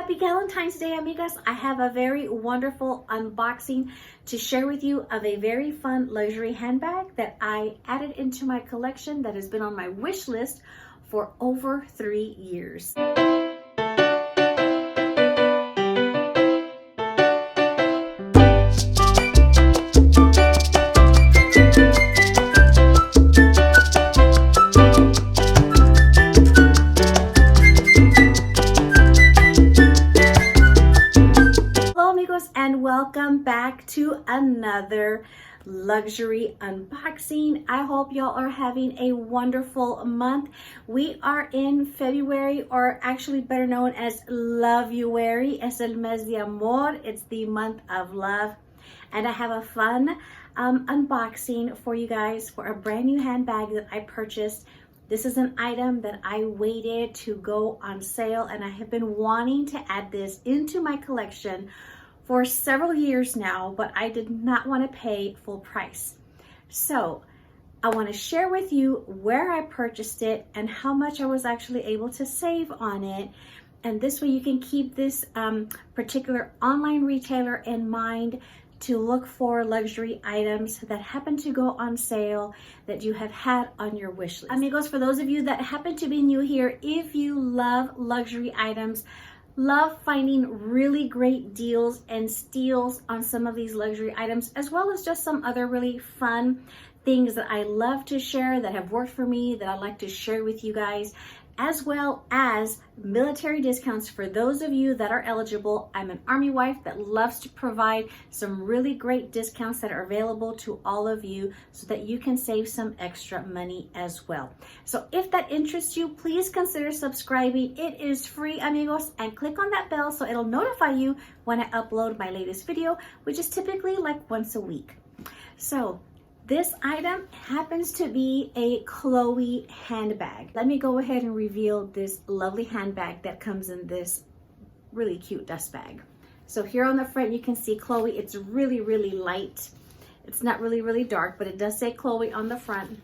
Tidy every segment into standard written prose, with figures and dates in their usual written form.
Happy Valentine's Day, amigas. I have a very wonderful unboxing to share with you of a very fun luxury handbag that I added into my collection that has been on my wish list for over 3 years. And welcome back to another luxury unboxing. I hope y'all are having a wonderful month. We are in February, or actually better known as Love-uary. Es el mes de amor. It's the month of love. And I have a fun unboxing for you guys for a brand new handbag that I purchased. This is an item that I waited to go on sale, and I have been wanting to add this into my collection for several years now, but I did not want to pay full price. So I want to share with you where I purchased it and how much I was actually able to save on it. And this way you can keep this particular online retailer in mind to look for luxury items that happen to go on sale that you have had on your wish list. Amigos, for those of you that happen to be new here, if you love luxury items, love finding really great deals and steals on some of these luxury items, as well as just some other really fun things that I love to share that have worked for me that I like to share with you guys, as well as military discounts for those of you that are eligible. I'm an Army wife that loves to provide some really great discounts that are available to all of you so that you can save some extra money as well. So if that interests you, please consider subscribing. It is free, amigos, and click on that bell so it'll notify you when I upload my latest video, which is typically like once a week. So this item happens to be a Chloe handbag. Let me go ahead and reveal this lovely handbag that comes in this really cute dust bag. So here on the front, you can see Chloe. It's really, really light. It's not really, really dark, but it does say Chloe on the front.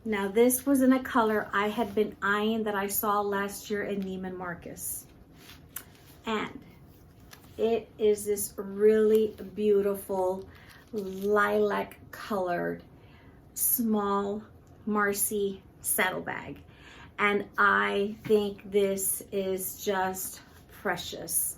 Now this was in a color I had been eyeing that I saw last year in Neiman Marcus. And it is this really beautiful lilac colored small Marcy saddlebag, and I think this is just precious.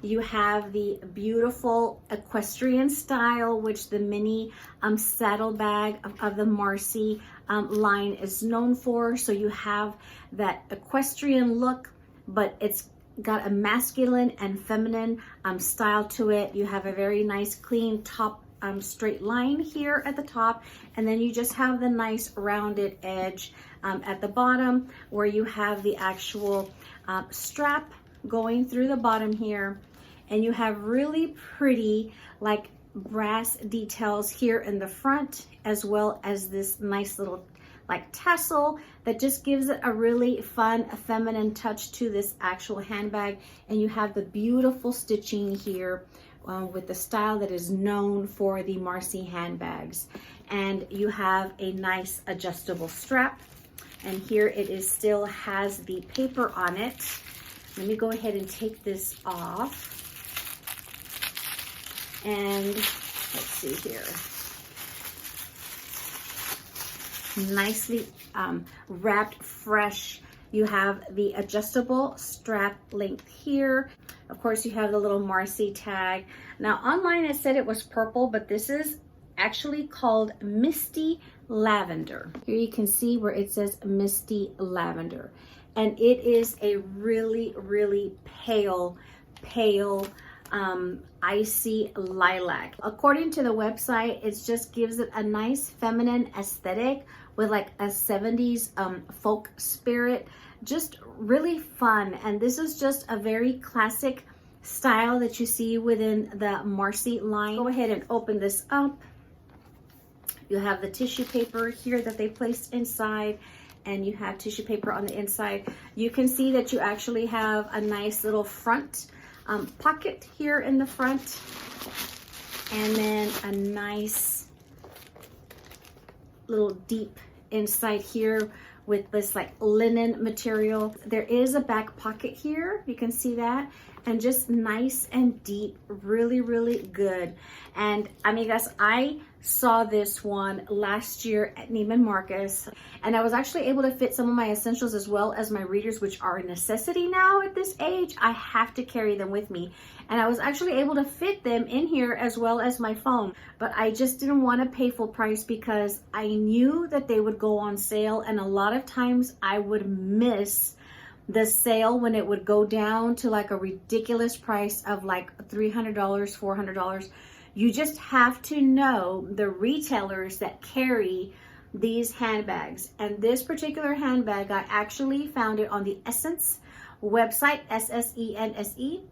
You have the beautiful equestrian style, which the mini saddlebag of the Marcy line is known for. So you have that equestrian look, but it's got a masculine and feminine style to it. You have a very nice clean top straight line here at the top, and then you just have the nice rounded edge at the bottom where you have the actual strap going through the bottom here, and you have really pretty like brass details here in the front, as well as this nice little like tassel that just gives it a really fun feminine touch to this actual handbag. And you have the beautiful stitching here with the style that is known for the Marcy handbags. And you have a nice adjustable strap, and here it is still has the paper on it. Let me go ahead and take this off, and let's see here. Nicely wrapped fresh. You have the adjustable strap length here. Of course, you have the little Marcy tag. Now online it said it was purple, but this is actually called Misty Lavender. Here you can see where it says Misty Lavender, and it is a really, really pale icy lilac. According to the website, it just gives it a nice feminine aesthetic with like a 70s folk spirit. Just really fun. And this is just a very classic style that you see within the Marcy line. Go ahead and open this up. You have the tissue paper here that they placed inside, and you have tissue paper on the inside. You can see that you actually have a nice little front pocket here in the front, and then a nice little deep inside here with this like linen material. There is a back pocket here, you can see that, and just nice and deep, really, really good. And amigas, I saw this one last year at Neiman Marcus, and I was actually able to fit some of my essentials as well as my readers, which are a necessity now at this age. I have to carry them with me, and I was actually able to fit them in here as well as my phone. But I just didn't want to pay full price because I knew that they would go on sale, and a lot of times I would miss the sale when it would go down to like a ridiculous price of like $300, $400. You just have to know the retailers that carry these handbags. And this particular handbag, I actually found it on the Essence website, SSENSE.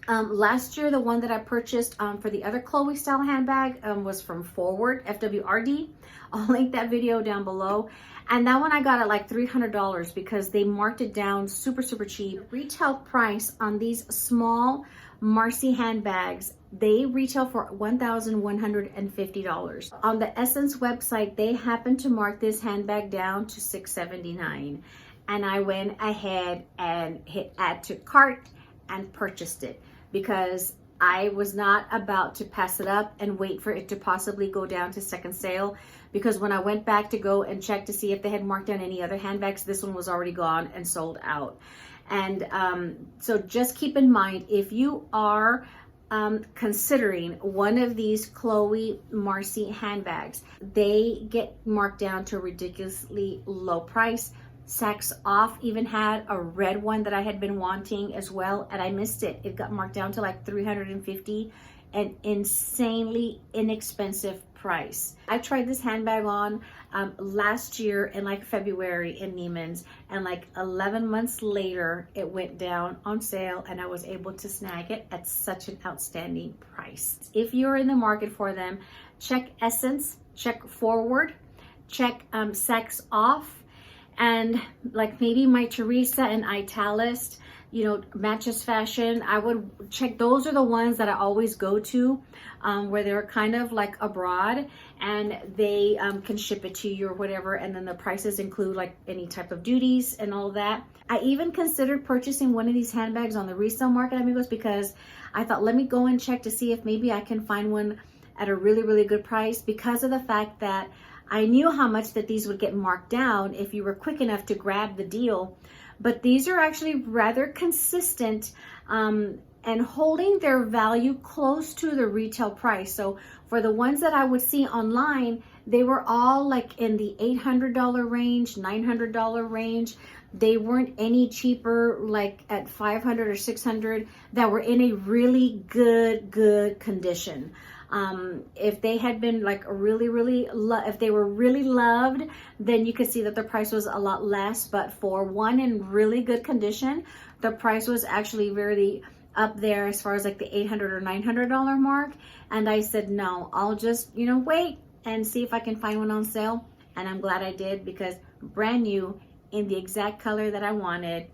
Last year, the one that I purchased for the other Chloe style handbag was from Forward, FWRD. I'll link that video down below. And that one I got at like $300 because they marked it down super, super cheap. Retail price on these small Marcy handbags, they retail for $1,150. On the Essence website, they happened to mark this handbag down to $679. And I went ahead and hit add to cart and purchased it because I was not about to pass it up and wait for it to possibly go down to second sale, because when I went back to go and check to see if they had marked down any other handbags, this one was already gone and sold out. And so just keep in mind, if you are considering one of these Chloe Marcy handbags, they get marked down to a ridiculously low price. Saks Off even had a red one that I had been wanting as well, and I missed it. It got marked down to like $350, an insanely inexpensive price. I tried this handbag on last year in like February in Neiman's, and like 11 months later it went down on sale and I was able to snag it at such an outstanding price. If you're in the market for them, check Essence, check Forward, check Saks Off, and like maybe my Teresa and Italist, you know, Matches Fashion. I would check. Those are the ones that I always go to, where they're kind of like abroad and they can ship it to you or whatever, and then the prices include like any type of duties and all that. I even considered purchasing one of these handbags on the resale market, amigos, because I thought, let me go and check to see if maybe I can find one at a really, really good price, because of the fact that I knew how much that these would get marked down if you were quick enough to grab the deal. But these are actually rather consistent and holding their value close to the retail price. So for the ones that I would see online, they were all like in the $800 range, $900 range. They weren't any cheaper, like at $500 or $600, that were in a really good condition. If they had been like if they were really loved, then you could see that the price was a lot less. But for one in really good condition, the price was actually very up there as far as like the $800 or $900 mark. And I said, no, I'll just, you know, wait and see if I can find one on sale. And I'm glad I did, because brand new in the exact color that I wanted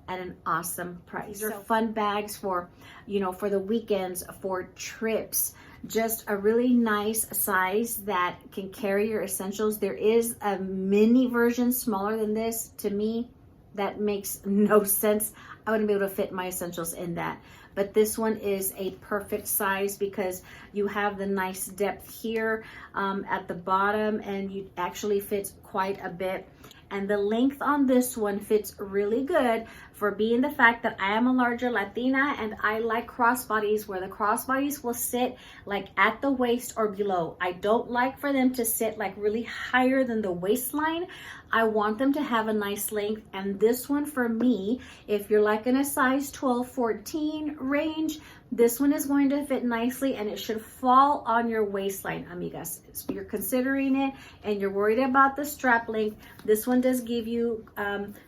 at an awesome price. These are fun bags for, you know, for the weekends, for trips. Just a really nice size that can carry your essentials. There is a mini version smaller than this. To me, that makes no sense. I wouldn't be able to fit my essentials in that. But this one is a perfect size because you have the nice depth here at the bottom, and it actually fits quite a bit. And the length on this one fits really good, for being the fact that I am a larger Latina and I like crossbodies where the crossbodies will sit like at the waist or below. I don't like for them to sit like really higher than the waistline. I want them to have a nice length. And this one for me, if you're like in a size 12, 14 range, this one is going to fit nicely, and it should fall on your waistline, amigas. If you're considering it and you're worried about the strap length, this one does give you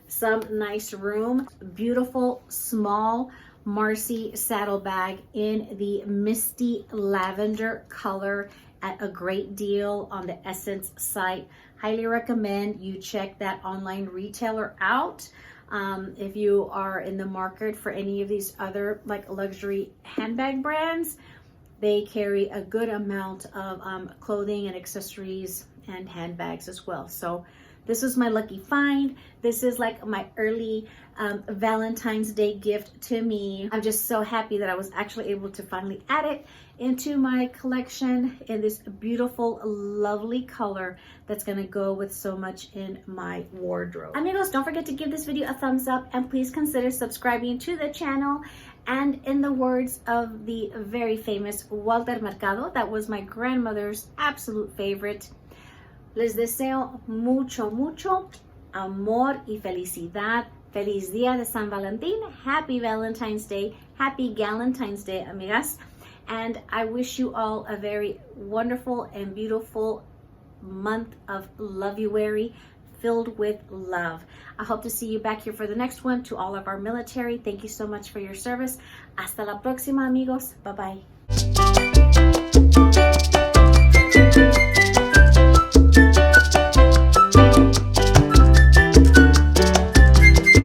some nice room. Beautiful, small Marcy saddlebag in the misty lavender color at a great deal on the Essence site. Highly recommend you check that online retailer out. If you are in the market for any of these other like luxury handbag brands, they carry a good amount of clothing and accessories and handbags as well. So This was my lucky find. This is like my early Valentine's Day gift to me. I'm just so happy that I was actually able to finally add it into my collection in this beautiful, lovely color that's gonna go with so much in my wardrobe. Amigos, don't forget to give this video a thumbs up and please consider subscribing to the channel. And in the words of the very famous Walter Mercado, that was my grandmother's absolute favorite, les deseo mucho, mucho amor y felicidad. Feliz Día de San Valentín. Happy Valentine's Day. Happy Galentine's Day, amigas. And I wish you all a very wonderful and beautiful month of Love-uary filled with love. I hope to see you back here for the next one. To all of our military, thank you so much for your service. Hasta la próxima, amigos. Bye-bye.